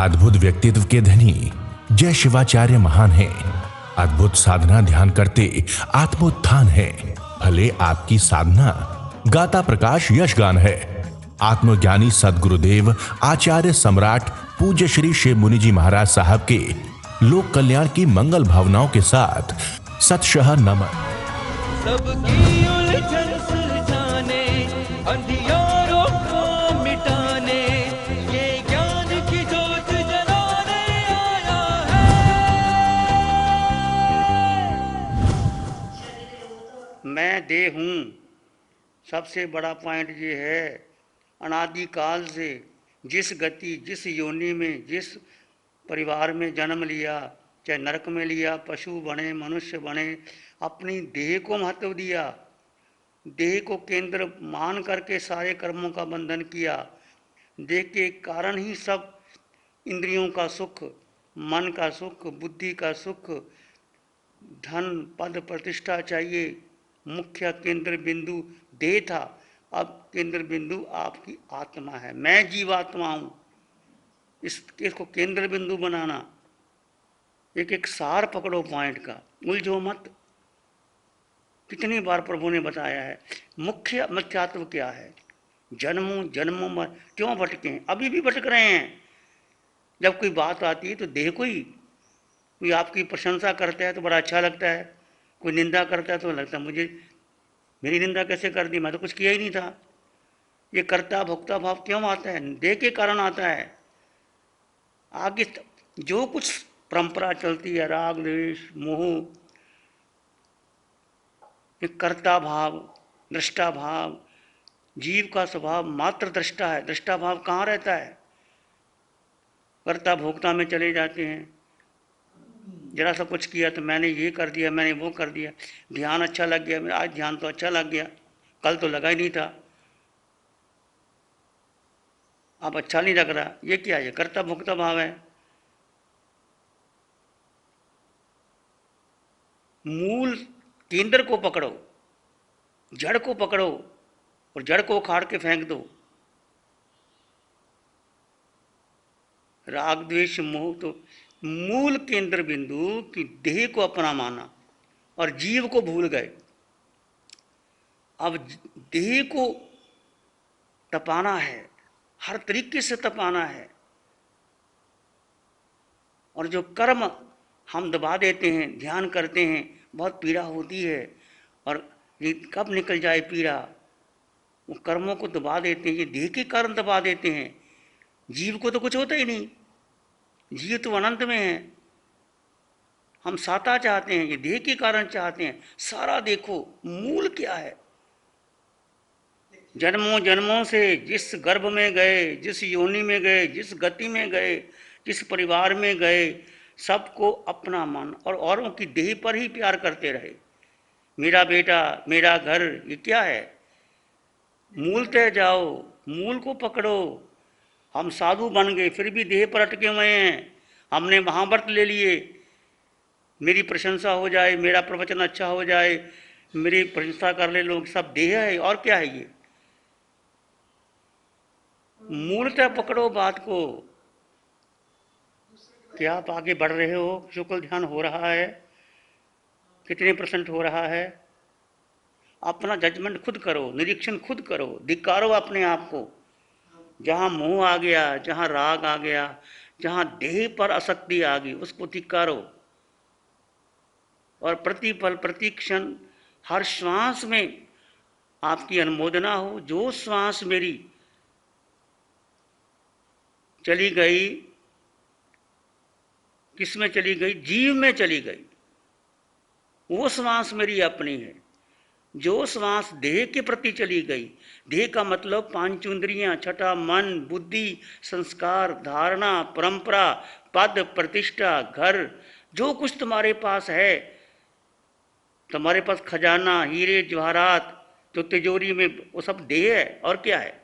अद्भुत व्यक्तित्व के धनी जय शिवाचार्य महान हैं। अद्भुत साधना ध्यान करते आत्मोत्थान है। भले आपकी साधना गाता प्रकाश यशगान है। आत्मज्ञानी सदगुरुदेव आचार्य सम्राट पूज्य श्री शिव मुनि जी महाराज साहब के लोक कल्याण की मंगल भावनाओं के साथ सतशः नमन। सबकी उलझन सुलझाने, अंधियारों को मिटाने, ये ज्ञान की ज्योत जलाने आया है। मैं देह हूँ। सबसे बड़ा पॉइंट ये है, अनादिकाल से जिस गति, जिस योनि में, जिस परिवार में जन्म लिया, चाहे नरक में लिया, पशु बने, मनुष्य बने, अपनी देह को महत्व दिया, देह को केंद्र मान करके सारे कर्मों का बंधन किया। देह के कारण ही सब इंद्रियों का सुख, मन का सुख, बुद्धि का सुख, धन पद प्रतिष्ठा चाहिए। मुख्य केंद्र बिंदु देह था, अब केंद्र बिंदु आपकी आत्मा है। मैं जीवात्मा हूँ, इसको केंद्र बिंदु बनाना। एक एक सार पकड़ो पॉइंट का, उलझो मत। कितनी बार प्रभु ने बताया है मुख्य मिथ्यात्व क्या है। जन्मों जन्मों में क्यों भटके हैं, अभी भी भटक रहे हैं। जब कोई बात आती है तो देह कोई आपकी प्रशंसा करता है तो बड़ा अच्छा लगता है, कोई निंदा करता है तो लगता है मुझे मेरी निंदा कैसे कर दी, मैं तो कुछ किया ही नहीं था। ये कर्ता भोक्ता भाव क्यों आता है, देह के कारण आता है। आगे जो कुछ परंपरा चलती है, राग द्वेष मोह, ये कर्ता भाव, दृष्टा भाव। जीव का स्वभाव मात्र दृष्टा है, दृष्टा भाव कहाँ रहता है। कर्ता भोक्ता में चले जाते हैं। जरा सा कुछ किया तो मैंने ये कर दिया, मैंने वो कर दिया। ध्यान अच्छा लग गया, मेरा आज ध्यान तो अच्छा लग गया, कल तो लगा ही नहीं था, अब अच्छा नहीं लग रहा। ये क्या है, कर्ता भोक्ता भाव है। मूल केंद्र को पकड़ो, जड़ को पकड़ो और जड़ को उखाड़ के फेंक दो। राग द्वेष मोह तो मूल केंद्र बिंदु की देह को अपना माना और जीव को भूल गए। अब देह को तपाना है, हर तरीके से तपाना है। और जो कर्म हम दबा देते हैं, ध्यान करते हैं, बहुत पीड़ा होती है। और ये कब निकल जाए पीड़ा, वो कर्मों को दबा देते हैं, ये देह के कारण दबा देते हैं। जीव को तो कुछ होता ही नहीं, जीव तो अनंत में है। हम साता चाहते हैं, ये देह के कारण चाहते हैं। सारा देखो मूल क्या है। जन्मों जन्मों से जिस गर्भ में गए, जिस योनि में गए, जिस गति में गए, जिस परिवार में गए, सबको अपना मन और औरों की देह पर ही प्यार करते रहे। मेरा बेटा, मेरा घर, ये क्या है। मूल तय जाओ, मूल को पकड़ो। हम साधु बन गए फिर भी देह पर अटके हुए हैं। हमने महाव्रत ले लिए, मेरी प्रशंसा हो जाए, मेरा प्रवचन अच्छा हो जाए, मेरी प्रशंसा कर ले लोग, सब देह है और क्या है ये। मूलतः पकड़ो बात को। क्या आप आगे बढ़ रहे हो, शुक्ल ध्यान हो रहा है, कितने % हो रहा है। अपना जजमेंट खुद करो, निरीक्षण खुद करो, धिक्कारो अपने आप को। जहाँ मोह आ गया, जहाँ राग आ गया, जहाँ देह पर आसक्ति आ गई, उसको धिक्कारो। और प्रतिपल प्रतिक्षण हर श्वास में आपकी अनुमोदना हो। जो श्वास मेरी चली गई, किस में चली गई, जीव में चली गई, वो श्वास मेरी अपनी है। जो श्वास देह के प्रति चली गई, देह का मतलब पांच इंद्रियां, छठा मन, बुद्धि, संस्कार, धारणा, परंपरा, पद प्रतिष्ठा, घर, जो कुछ तुम्हारे पास है, तुम्हारे पास खजाना, हीरे जवाहरात जो तिजोरी में, वो सब देह है और क्या है।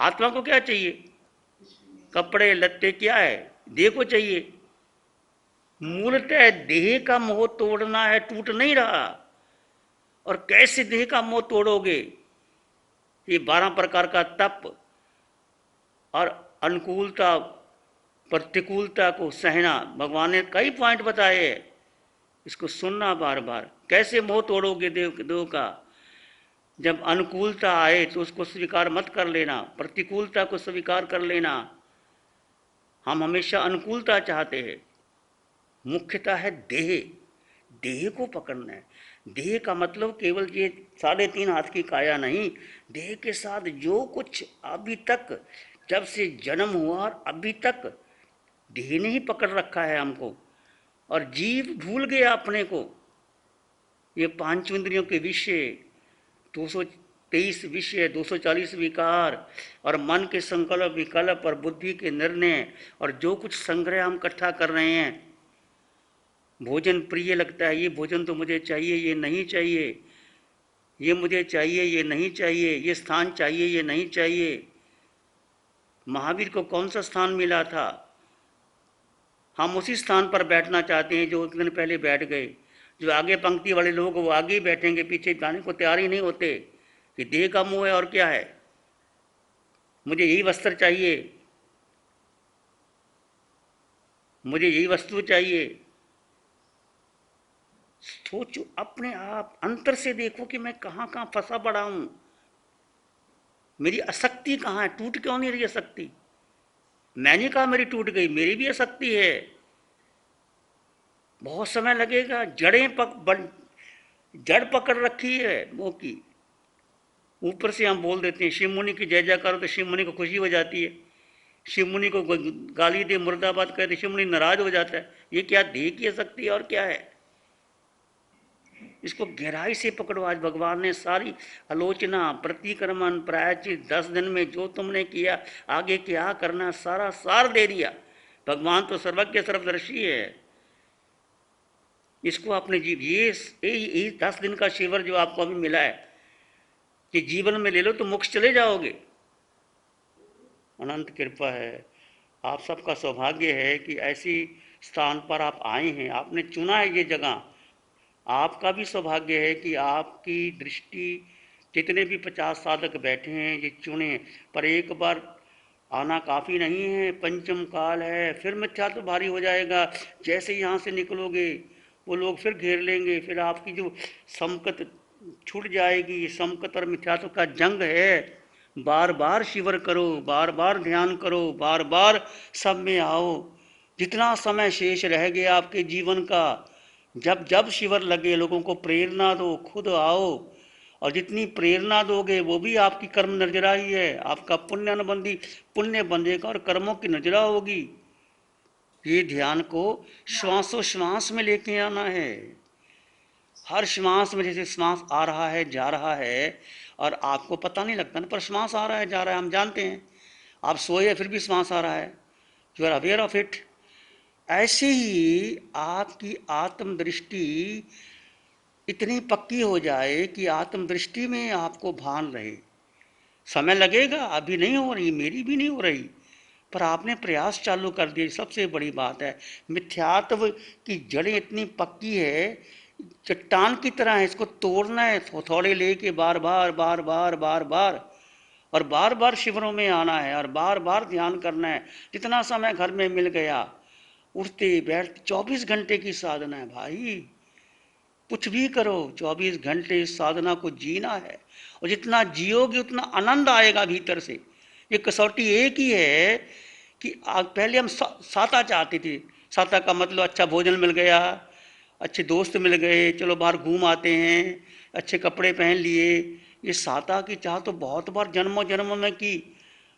आत्मा को क्या चाहिए, कपड़े लत्ते, क्या है, देह को चाहिए। मूलतः देह का मोह तोड़ना है, टूट नहीं रहा। और कैसे देह का मोह तोड़ोगे, ये 12 प्रकार का तप और अनुकूलता प्रतिकूलता को सहना। भगवान ने कई पॉइंट बताए हैं, इसको सुनना बार बार। कैसे मोह तोड़ोगे देव का? जब अनुकूलता आए तो उसको स्वीकार मत कर लेना, प्रतिकूलता को स्वीकार कर लेना। हम हमेशा अनुकूलता चाहते हैं। मुख्यता है देह, देह को पकड़ना है। देह का मतलब केवल ये 3.5 हाथ की काया नहीं, देह के साथ जो कुछ अभी तक, जब से जन्म हुआ और अभी तक देह ने ही पकड़ रखा है हमको, और जीव भूल गया अपने को। ये 5 इंद्रियों के विषय, 223 विषय, 240 विकार, और मन के संकल्प विकल्प और बुद्धि के निर्णय, और जो कुछ संग्रह हम इकट्ठा कर रहे हैं। भोजन प्रिय लगता है, ये भोजन तो मुझे चाहिए, ये नहीं चाहिए, ये मुझे चाहिए, ये नहीं चाहिए, ये स्थान चाहिए, ये नहीं चाहिए। महावीर को कौन सा स्थान मिला था? हम उसी स्थान पर बैठना चाहते हैं जो एक दिन पहले बैठ गए। जो आगे पंक्ति वाले लोग वो आगे ही बैठेंगे, पीछे जाने को तैयार ही नहीं होते कि देह का मोह है और क्या है, मुझे यही वस्त्र चाहिए, मुझे यही वस्तु चाहिए। सोचो अपने आप, अंतर से देखो कि मैं कहाँ कहाँ फंसा पड़ा हूं, मेरी आसक्ति कहाँ है, टूट क्यों नहीं रही आसक्ति? मैंने कहा मेरी टूट गई, मेरी भी आसक्ति है। बहुत समय लगेगा। जड़ पकड़ रखी है मोह की। ऊपर से हम बोल देते हैं शिव मुनि की जय जय करो तो शिव मुनि को खुशी हो जाती है, शिव मुनि को गाली दे मुर्दाबाद कहते शिव मुनि नाराज हो जाता है। ये क्या देह की आसक्ति है और क्या है? इसको गहराई से पकड़ो। आज भगवान ने सारी आलोचना, प्रतिक्रमण, प्रायश्चित, 10 दिन में जो तुमने किया, आगे क्या करना, सारा सार दे दिया। भगवान तो सर्वज्ञ सर्वदर्शी है। इसको अपने ये 10 दिन का शिविर जो आपको अभी मिला है, कि जीवन में ले लो तो मोक्ष चले जाओगे। अनंत कृपा है। आप सबका सौभाग्य है कि ऐसी स्थान पर आप आए हैं, आपने चुना है ये जगह। आपका भी सौभाग्य है कि आपकी दृष्टि, जितने भी 50 साधक बैठे हैं ये चुने, पर एक बार आना काफ़ी नहीं है। पंचम काल है, फिर मिथ्या तो भारी हो जाएगा। जैसे यहाँ से निकलोगे वो लोग फिर घेर लेंगे, फिर आपकी जो समकत छूट जाएगी। समकत और मिथ्यात्व का जंग है। बार बार शिविर करो, बार बार ध्यान करो, बार बार सब में आओ। जितना समय शेष रह गया आपके जीवन का, जब जब शिविर लगे लोगों को प्रेरणा दो, खुद आओ। और जितनी प्रेरणा दोगे वो भी आपकी कर्म नजरा ही है। आपका पुण्य अनुबंधी पुण्य बंधेगा और कर्मों की नजरा होगी। ये ध्यान को श्वासोश्वास में लेके आना है। हर श्वास में, जैसे श्वास आ रहा है जा रहा है और आपको पता नहीं लगता ना, पर श्वास आ रहा है जा रहा है, हम जानते हैं। आप सोए फिर भी श्वास आ रहा है, you are aware of it. ऐसे ही आपकी आत्मदृष्टि इतनी पक्की हो जाए कि आत्मदृष्टि में आपको भान रहे। समय लगेगा, अभी नहीं हो रही, मेरी भी नहीं हो रही, पर आपने प्रयास चालू कर दिए। सबसे बड़ी बात है, मिथ्यात्व की जड़ें इतनी पक्की है, चट्टान की तरह है। इसको तोड़ना है, थोड़े लेके बार बार बार बार बार बार, और बार बार शिविरों में आना है और बार बार ध्यान करना है। जितना समय घर में मिल गया, उठते बैठते 24 घंटे की साधना है भाई। कुछ भी करो, 24 घंटे इस साधना को जीना है। और जितना जियोगे उतना आनंद आएगा भीतर से। ये कसौटी एक ही है कि पहले हम साता चाहते थे। साता का मतलब अच्छा भोजन मिल गया, अच्छे दोस्त मिल गए, चलो बाहर घूम आते हैं, अच्छे कपड़े पहन लिए। ये साता की चाह तो बहुत बार जन्मों जन्मों में की।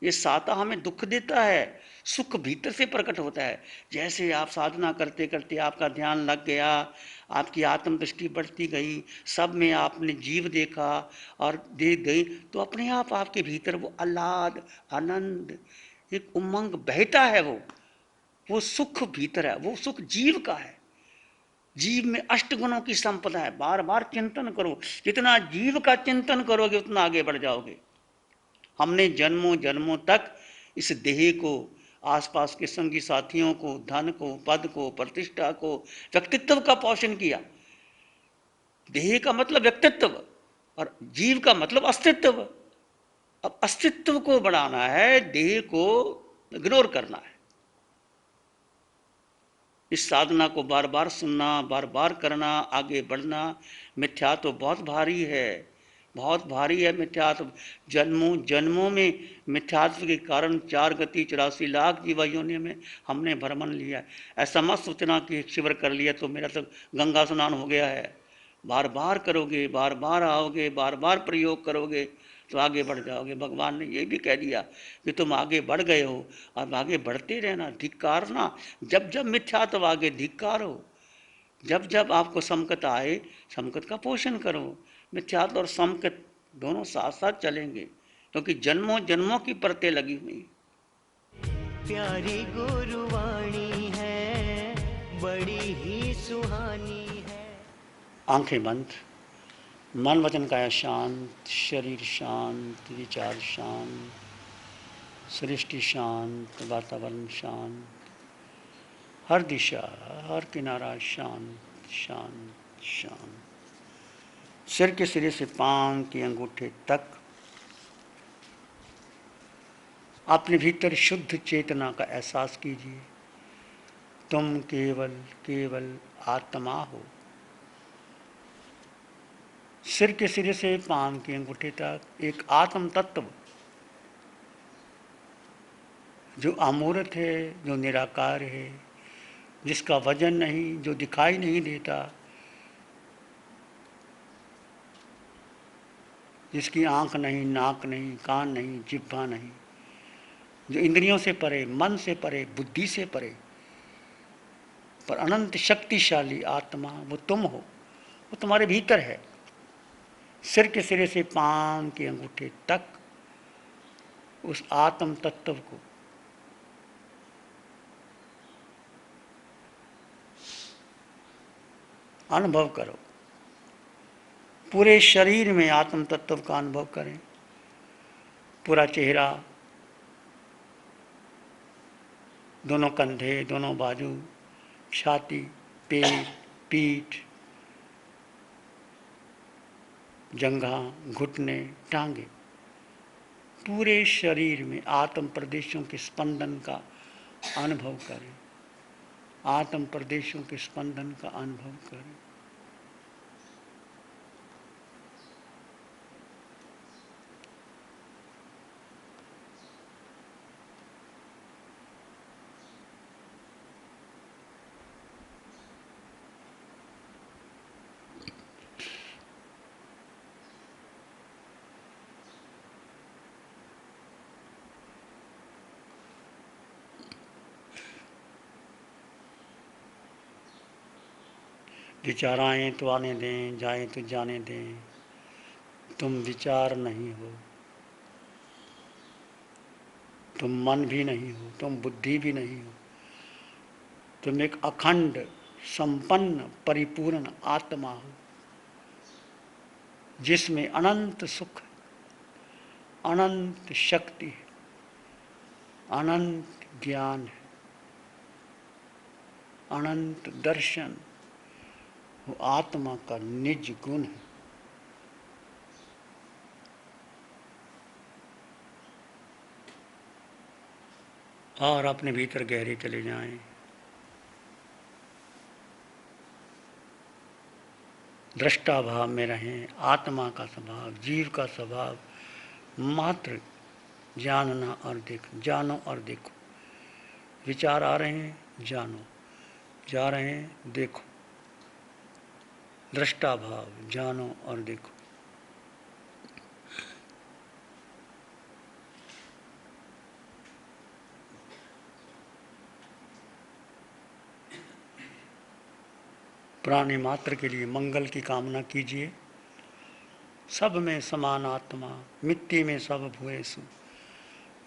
ये साता हमें दुख देता है, सुख भीतर से प्रकट होता है। जैसे आप साधना करते करते आपका ध्यान लग गया, आपकी आत्मदृष्टि बढ़ती गई, सब में आपने जीव देखा और देख गई, तो अपने आप आपके भीतर वो आह्लाद, आनंद, एक उमंग बहता है। वो सुख भीतर है, वो सुख जीव का है। जीव में 8 गुणों की संपदा है। बार बार चिंतन करो, जितना जीव का चिंतन करोगे उतना आगे बढ़ जाओगे। हमने जन्मों जन्मों तक इस देह को, आसपास के संगी साथियों को, धन को, पद को, प्रतिष्ठा को, व्यक्तित्व का पोषण किया। देह का मतलब व्यक्तित्व और जीव का मतलब अस्तित्व। अब अस्तित्व को बढ़ाना है, देह को इग्नोर करना है। इस साधना को बार बार सुनना, बार बार करना, आगे बढ़ना। मिथ्या तो बहुत भारी है, बहुत भारी है मिथ्यात्व। जन्मों जन्मों में मिथ्यात्व के कारण 4 गति 84 लाख जीवा योनि में हमने भ्रमण लिया। ऐसा मत सोचना कि शिविर कर लिया तो मेरा तो गंगा स्नान हो गया है। बार बार करोगे, बार बार आओगे, बार बार प्रयोग करोगे तो आगे बढ़ जाओगे। भगवान ने ये भी कह दिया कि तुम आगे बढ़ गए हो, अब आगे बढ़ते रहना, धिक्कारना। जब जब मिथ्यात्व आगे धिक्कारो, जब जब आपको संकट आए संकट का पोषण करो। मिथ्यात्व और संकट दोनों साथ साथ चलेंगे, क्योंकि जन्मों जन्मों की परतें लगी हुई। प्यारी गुरुवाणी है, बड़ी ही सुहानी है। आंखें बंद, मन वचन काया शांत, शरीर शांत, विचार शांत, सृष्टि शांत, वातावरण शांत, हर दिशा हर किनारा शांत शांत शांत। सिर के सिरे से पांव के अंगूठे तक अपने भीतर शुद्ध चेतना का एहसास कीजिए। तुम केवल केवल आत्मा हो। सिर के सिरे से पांव के अंगूठे तक एक आत्म तत्व जो अमूर्त है, जो निराकार है, जिसका वजन नहीं, जो दिखाई नहीं देता, जिसकी आंख नहीं, नाक नहीं, कान नहीं, जिह्वा नहीं, जो इंद्रियों से परे, मन से परे, बुद्धि से परे, पर अनंत शक्तिशाली आत्मा वो तुम हो, वो तुम्हारे भीतर है। सिर के सिरे से पांव के अंगूठे तक उस आत्म तत्व को अनुभव करो। पूरे शरीर में आत्म तत्व का अनुभव करें। पूरा चेहरा, दोनों कंधे, दोनों बाजू, छाती, पेट, पीठ, जंघा, घुटने, टांगे, पूरे शरीर में आत्म प्रदेशों के स्पंदन का अनुभव करें। आत्म प्रदेशों के स्पंदन का अनुभव करें। विचार आए तो आने दें, जाए तो जाने दें। तुम विचार नहीं हो, तुम मन भी नहीं हो, तुम बुद्धि भी नहीं हो। तुम एक अखंड संपन्न परिपूर्ण आत्मा हो, जिसमें अनंत सुख, अनंत शक्ति, अनंत ज्ञान है, अनंत दर्शन। वो आत्मा का निज गुण है। और अपने भीतर गहरे चले जाएं। दृष्टा भाव में रहें। आत्मा का स्वभाव, जीव का स्वभाव मात्र जानना और देखो, जानो और देखो। विचार आ रहे हैं, जानो, जा रहे हैं, देखो। दृष्टा भाव, जानो और देखो। प्राणी मात्र के लिए मंगल की कामना कीजिए। सब में समान आत्मा, मिट्टी में सब भूएसु,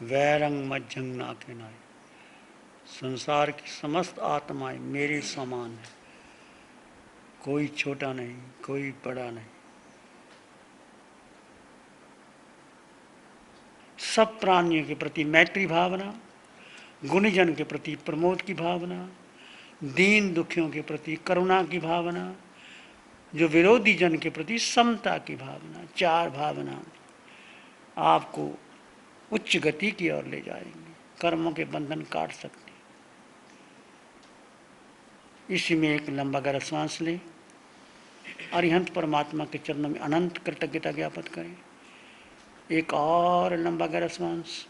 वैरंग मज्जंग नाके नाय। संसार की समस्त आत्माएं मेरे समान है। कोई छोटा नहीं, कोई बड़ा नहीं। सब प्राणियों के प्रति मैत्री भावना, गुणीजन के प्रति प्रमोद की भावना, दीन दुखियों के प्रति करुणा की भावना, जो विरोधी जन के प्रति समता की भावना। 4 भावना आपको उच्च गति की ओर ले जाएंगे, कर्मों के बंधन काट सकते। इसी में एक लंबा गहरा सांस लें। अरिहंत परमात्मा के चरणों में अनंत कृतज्ञता ज्ञापित करें। एक और लंबा गहरा सांस।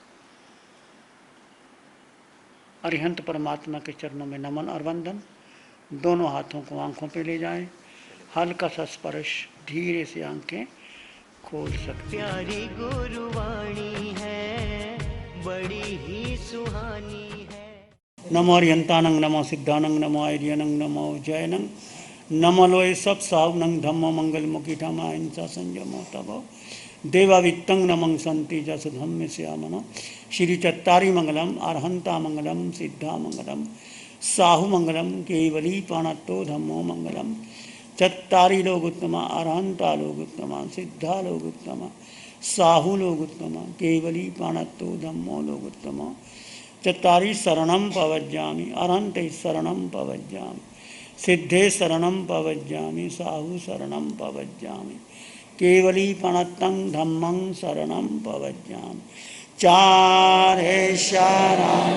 अरिहंत परमात्मा के चरणों में नमन और वंदन। दोनों हाथों को आंखों पे ले जाएं। हल्का सा स्पर्श, धीरे से आंखें खोल सकते। प्यारी गुरुवाणी है, बड़ी ही सुहानी है। नमो अरिहंतानंग, नमो सिद्धानंग, नमो आर्यनंग, नमो जयनंग, नमो लोय सब सावनंग, धम्मो मंगल मुखी धमा हिंसा संयमो तबो देवावित्तं नमं संति जस धम्म श्यामनो। श्री चत्तारी मंगलम, अरहंता मंगलम, सिद्धा मंगलम, साहु मंगलम, केवली पाणत्तो धम्मो मंगलम। चत्तारी लोग उत्तमा, अरहंता लोग उत्तमा, सिद्धा लोग उत्तमा, साहु लोग उत्तमा, केवली पाणत्तो धम्मो लोग उत्तमा। चत्तारी शरणं पवज्जामि, अरहंते शरणं पवज्जामि, सिद्धे शरणं पवज्जामि, साहु शरणं पवज्जामि, केवली पणत्तं धम्मं शरणं पवज्जामि। चारे शरण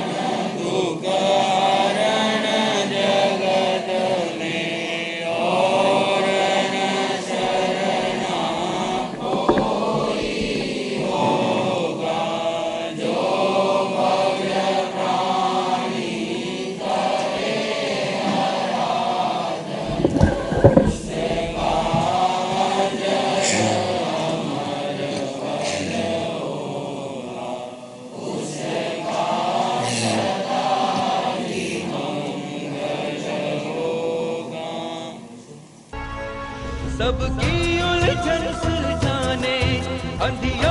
दुःखहरण जगत में और न शरण कोई होगा, जो भव्य प्राणी करे आराधन, उससे काज अमर फल होगा, उससे काज सबकी उलझन सुलझाने, अंधिया